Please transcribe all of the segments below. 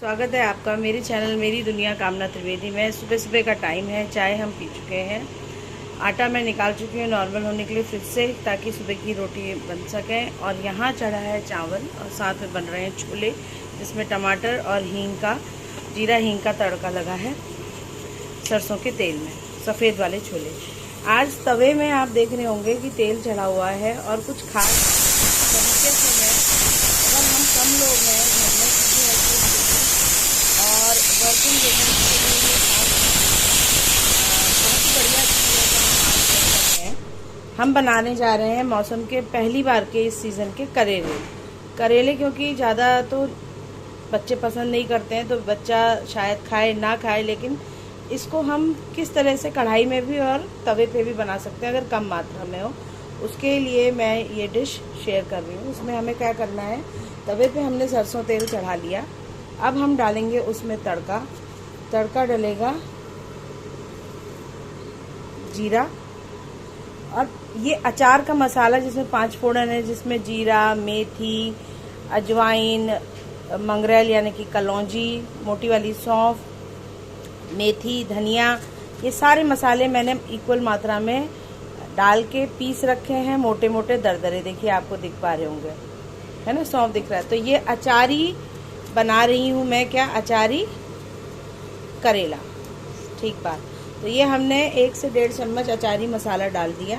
स्वागत है आपका मेरे चैनल मेरी दुनिया कामना त्रिवेदी में। सुबह सुबह का टाइम है, चाय हम पी चुके हैं। आटा मैं निकाल चुकी हूँ नॉर्मल होने के लिए फ्रिज से, ताकि सुबह की रोटी बन सके। और यहाँ चढ़ा है चावल और साथ में बन रहे हैं छोले, जिसमें टमाटर और हींग का, जीरा हींग का तड़का लगा है सरसों के तेल में, सफ़ेद वाले छोले। आज तवे में आप देख रहे होंगे कि तेल चढ़ा हुआ है और कुछ खास तरीके से है। अगर हम कम लोग हैं घर में, और वर्किंग वूमेन के लिए ये बहुत बढ़िया चीज़ है। हम बनाने जा रहे हैं मौसम के पहली बार के इस सीज़न के करेले, क्योंकि ज़्यादा तो बच्चे पसंद नहीं करते हैं, तो बच्चा शायद खाए ना खाए, लेकिन इसको हम किस तरह से कढ़ाई में भी और तवे पे भी बना सकते हैं अगर कम मात्रा में हो। उसके लिए मैं ये डिश शेयर कर रही हूँ। उसमें हमें क्या करना है, तवे पे हमने सरसों तेल चढ़ा लिया। अब हम डालेंगे उसमें तड़का डलेगा जीरा, और ये अचार का मसाला जिसमें 5 फोड़न है, जिसमें जीरा, मेथी, अजवाइन, मंगरेल यानी कि कलौंजी, मोटी वाली सौंफ, मेथी, धनिया, ये सारे मसाले मैंने इक्वल मात्रा में डाल के पीस रखे हैं, मोटे मोटे दरदरे। देखिए आपको दिख पा रहे होंगे, है ना, सौंफ दिख रहा है। तो ये अचारी बना रही हूँ मैं, क्या अचारी करेला, ठीक बात। तो ये हमने 1 से 1.5 चम्मच अचारी मसाला डाल दिया।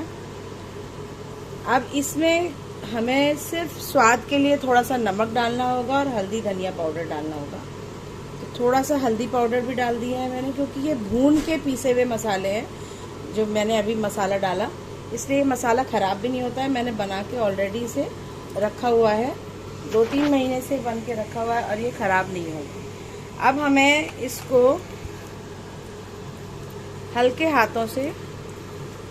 अब इसमें हमें सिर्फ स्वाद के लिए थोड़ा सा नमक डालना होगा और हल्दी धनिया पाउडर डालना होगा। तो थोड़ा सा हल्दी पाउडर भी डाल दिया है मैंने, क्योंकि ये भून के पीसे हुए मसाले हैं जो मैंने अभी मसाला डाला, इसलिए मसाला ख़राब भी नहीं होता है। मैंने बना के ऑलरेडी इसे रखा हुआ है, 2-3 महीने से बन के रखा हुआ है और ये ख़राब नहीं होगी। अब हमें इसको हल्के हाथों से,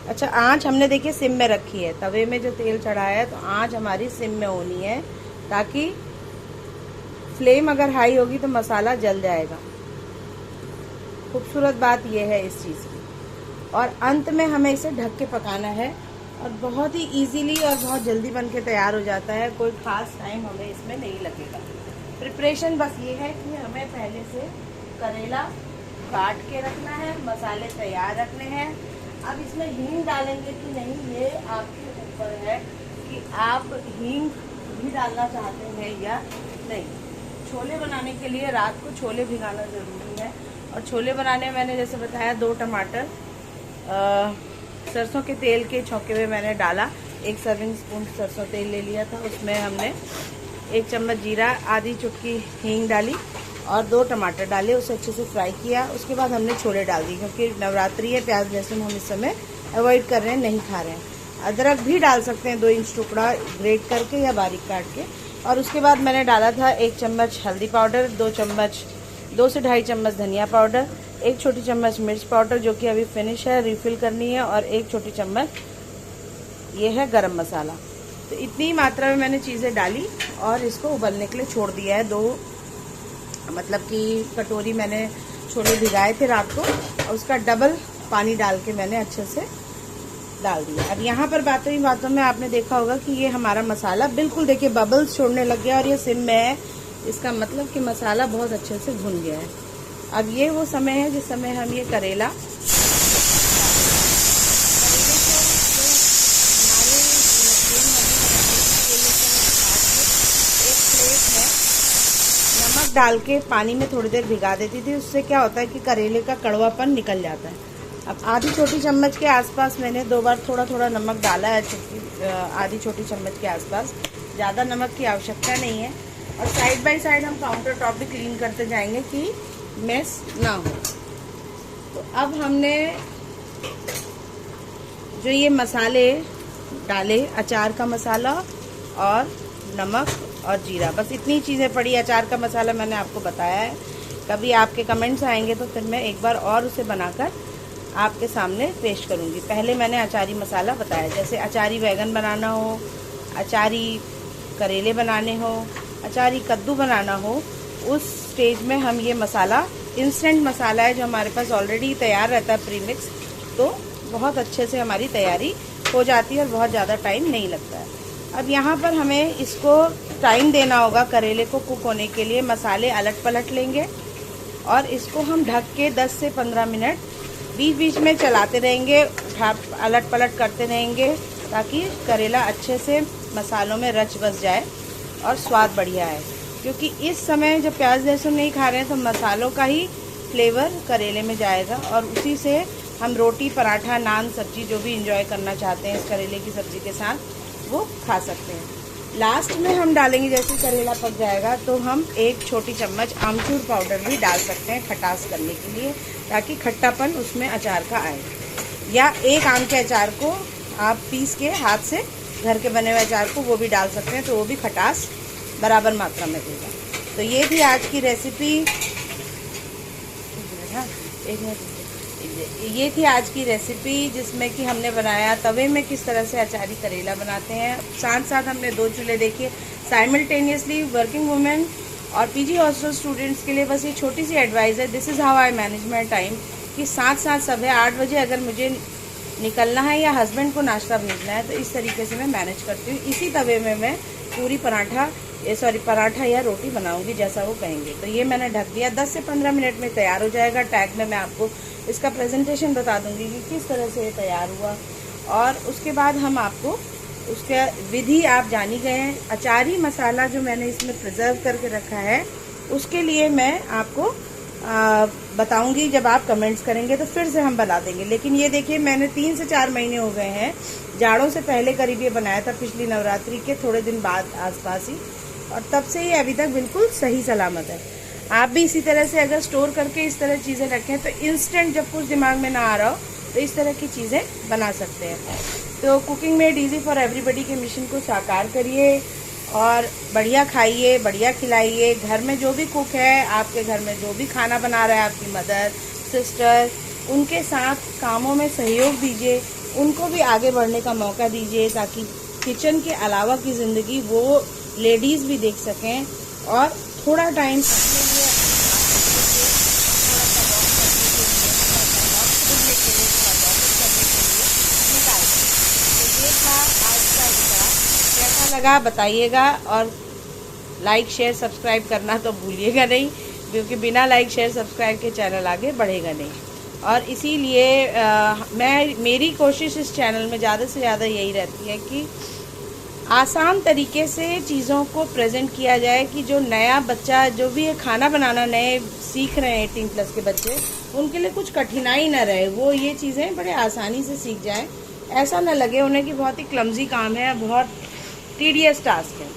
अच्छा आंच हमने देखिए सिम में रखी है, तवे में जो तेल चढ़ा है तो आंच हमारी सिम में होनी है, ताकि फ्लेम अगर हाई होगी तो मसाला जल जाएगा। खूबसूरत बात यह है इस चीज़ की। और अंत में हमें इसे ढक के पकाना है, और बहुत ही इजीली और बहुत जल्दी बन के तैयार हो जाता है। कोई ख़ास टाइम हमें इसमें नहीं लगेगा। प्रिपरेशन बस ये है कि हमें पहले से करेला काट के रखना है, मसाले तैयार रखने हैं। अब इसमें हींग डालेंगे कि नहीं, ये आपके ऊपर है कि आप हींग भी डालना चाहते हैं या नहीं। छोले बनाने के लिए रात को छोले भिगाना ज़रूरी है। और छोले बनाने में मैंने जैसे बताया 2 टमाटर सरसों के तेल के छौंके में मैंने डाला, 1 सर्विंग स्पून सरसों तेल ले लिया था। उसमें हमने 1 चम्मच जीरा, आधी चुटकी हींग डाली और 2 टमाटर डाले, उसे अच्छे से फ्राई किया। उसके बाद हमने छोले डाल दिए, क्योंकि नवरात्रि है, प्याज लहसुन हम इस समय अवॉइड कर रहे हैं, नहीं खा रहे हैं। अदरक भी डाल सकते हैं, 2 इंच टुकड़ा ग्रेट करके या बारीक काट के। और उसके बाद मैंने डाला था 1 चम्मच हल्दी पाउडर, 2 से 2.5 चम्मच धनिया पाउडर, 1 छोटी चम्मच मिर्च पाउडर जो कि अभी फिनिश है, रिफ़िल करनी है, और 1 छोटी चम्मच ये है गरम मसाला। तो इतनी मात्रा में मैंने चीज़ें डाली और इसको उबलने के लिए छोड़ दिया है। 2 मतलब कि कटोरी मैंने छोले भिगाए थे रात को, और उसका डबल पानी डाल के मैंने अच्छे से डाल दिया। अब यहाँ पर बातों ही बातों में आपने देखा होगा कि ये हमारा मसाला बिल्कुल, देखिए बबल्स छोड़ने लग गया और ये सिम में है, इसका मतलब कि मसाला बहुत अच्छे से भुन गया है। अब ये वो समय है जिस समय हम ये करेला नमक डाल के पानी में थोड़ी देर भिगा देती थी। उससे क्या होता है कि करेले का कड़वापन निकल जाता है। अब आधी छोटी चम्मच के आसपास मैंने 2 बार थोड़ा थोड़ा नमक डाला है, आधी छोटी चम्मच के आसपास। ज़्यादा नमक की आवश्यकता नहीं है। और साइड बाय साइड हम काउंटर टॉप भी क्लीन करते जाएंगे कि मेस ना हो। तो अब हमने जो ये मसाले डाले, अचार का मसाला और नमक और जीरा, बस इतनी चीज़ें पड़ी। अचार का मसाला मैंने आपको बताया है, कभी आपके कमेंट्स आएंगे तो फिर मैं एक बार और उसे बनाकर आपके सामने पेश करूंगी। पहले मैंने अचारी मसाला बताया, जैसे अचारी बैगन बनाना हो, अचारी करेले बनाने हो, अचारी कद्दू बनाना हो, उस स्टेज में हम ये मसाला, इंस्टेंट मसाला है जो हमारे पास ऑलरेडी तैयार रहता है प्रीमिक्स, तो बहुत अच्छे से हमारी तैयारी हो जाती है और बहुत ज़्यादा टाइम नहीं लगता है। अब यहाँ पर हमें इसको टाइम देना होगा करेले को कुक होने के लिए। मसाले अलट पलट लेंगे और इसको हम ढक के 10 से 15 मिनट बीच बीच में चलाते रहेंगे, अलट पलट करते रहेंगे ताकि करेला अच्छे से मसालों में रच बस जाए और स्वाद बढ़िया है। क्योंकि इस समय जब प्याज लहसुन नहीं खा रहे हैं तो मसालों का ही फ्लेवर करेले में जाएगा और उसी से हम रोटी, पराठा, नान, सब्जी जो भी इंजॉय करना चाहते हैं इस करेले की सब्ज़ी के साथ वो खा सकते हैं। लास्ट में हम डालेंगे, जैसे करेला पक जाएगा तो हम 1 छोटी चम्मच आमचूर पाउडर भी डाल सकते हैं खटास करने के लिए, ताकि खट्टापन उसमें अचार का आए। या 1 आम के अचार को आप पीस के हाथ से, घर के बने हुए अचार को वो भी डाल सकते हैं, तो वो भी खटास बराबर मात्रा में देगा। तो ये थी आज की रेसिपी। ये थी आज की रेसिपी जिसमें कि हमने बनाया तवे में किस तरह से अचारी करेला बनाते हैं। साथ साथ हमने 2 चूल्हे देखे साइमल्टेनियसली। वर्किंग वुमेन और पीजी हॉस्टल स्टूडेंट्स के लिए बस ये छोटी सी एडवाइस है, this is how I manage my time, कि साथ साथ सुबह 8 बजे अगर मुझे निकलना है या हस्बैंड को नाश्ता भेजना है तो इस तरीके से मैं मैनेज करती हूँ। इसी तवे में मैं पूरी पराठा या रोटी बनाऊंगी जैसा वो कहेंगे। तो ये मैंने ढक दिया, 10 से 15 मिनट में तैयार हो जाएगा। टैग में मैं आपको इसका प्रेजेंटेशन बता दूंगी कि किस तरह से ये तैयार हुआ। और उसके बाद हम आपको उसका विधि आप जानी गए हैं। अचारी मसाला जो मैंने इसमें प्रिजर्व करके रखा है उसके लिए मैं आपको बताऊंगी, जब आप कमेंट्स करेंगे तो फिर से हम बता देंगे। लेकिन ये देखिए, मैंने 3 से 4 महीने हो गए हैं, जाड़ों से पहले करीब ये बनाया था, पिछली नवरात्रि के थोड़े दिन बाद आसपास ही, और तब से ये अभी तक बिल्कुल सही सलामत है। आप भी इसी तरह से अगर स्टोर करके इस तरह चीज़ें रखें तो इंस्टेंट जब कुछ दिमाग में ना आ रहा हो तो इस तरह की चीज़ें बना सकते हैं। तो cooking made easy for everybody के मिशन को साकार करिए और बढ़िया खाइए, बढ़िया खिलाइए। घर में जो भी कुक है, आपके घर में जो भी खाना बना रहा है, आपकी मदर, सिस्टर, उनके साथ कामों में सहयोग दीजिए, उनको भी आगे बढ़ने का मौका दीजिए, ताकि किचन के अलावा की ज़िंदगी वो लेडीज़ भी देख सकें और थोड़ा टाइम अपने लिए, कैसा लगा बताइएगा। और लाइक शेयर सब्सक्राइब करना तो भूलिएगा नहीं, क्योंकि बिना लाइक शेयर सब्सक्राइब के चैनल आगे बढ़ेगा नहीं। और इसीलिए मेरी कोशिश इस चैनल में ज़्यादा से ज़्यादा यही रहती है कि आसान तरीके से चीज़ों को प्रेजेंट किया जाए, कि जो नया बच्चा, जो भी ये खाना बनाना नए सीख रहे हैं 18+ के बच्चे, उनके लिए कुछ कठिनाई ना रहे, वो ये चीज़ें बड़े आसानी से सीख जाएं। ऐसा ना लगे उन्हें कि बहुत ही क्लमजी काम है, बहुत टीडियस टास्क है।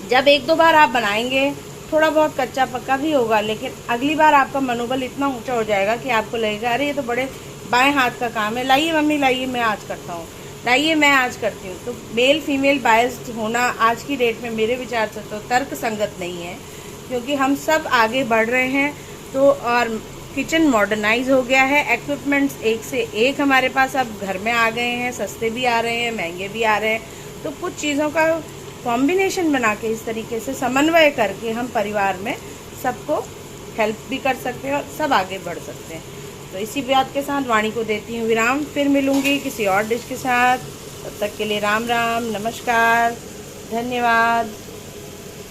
जब 1-2 बार आप बनाएंगे, थोड़ा बहुत कच्चा पक्का भी होगा, लेकिन अगली बार आपका मनोबल इतना ऊंचा हो जाएगा कि आपको लगेगा अरे ये तो बड़े बाएं हाथ का काम है, लाइए मम्मी लाइए मैं आज करता हूँ, लाइए मैं आज करती हूँ। तो मेल फीमेल बायस्ड होना आज की डेट में मेरे विचार से तो तर्क संगत नहीं है, क्योंकि हम सब आगे बढ़ रहे हैं। तो और किचन मॉडर्नाइज हो गया है, इक्विपमेंट्स एक से एक हमारे पास अब घर में आ गए हैं, सस्ते भी आ रहे हैं, महंगे भी आ रहे हैं। तो कुछ चीज़ों का कॉम्बिनेशन बना के, इस तरीके से समन्वय करके हम परिवार में सबको हेल्प भी कर सकते हैं और सब आगे बढ़ सकते हैं। तो इसी बात के साथ वाणी को देती हूँ विराम। फिर मिलूंगी किसी और डिश के साथ, तब तक के लिए राम राम, नमस्कार, धन्यवाद।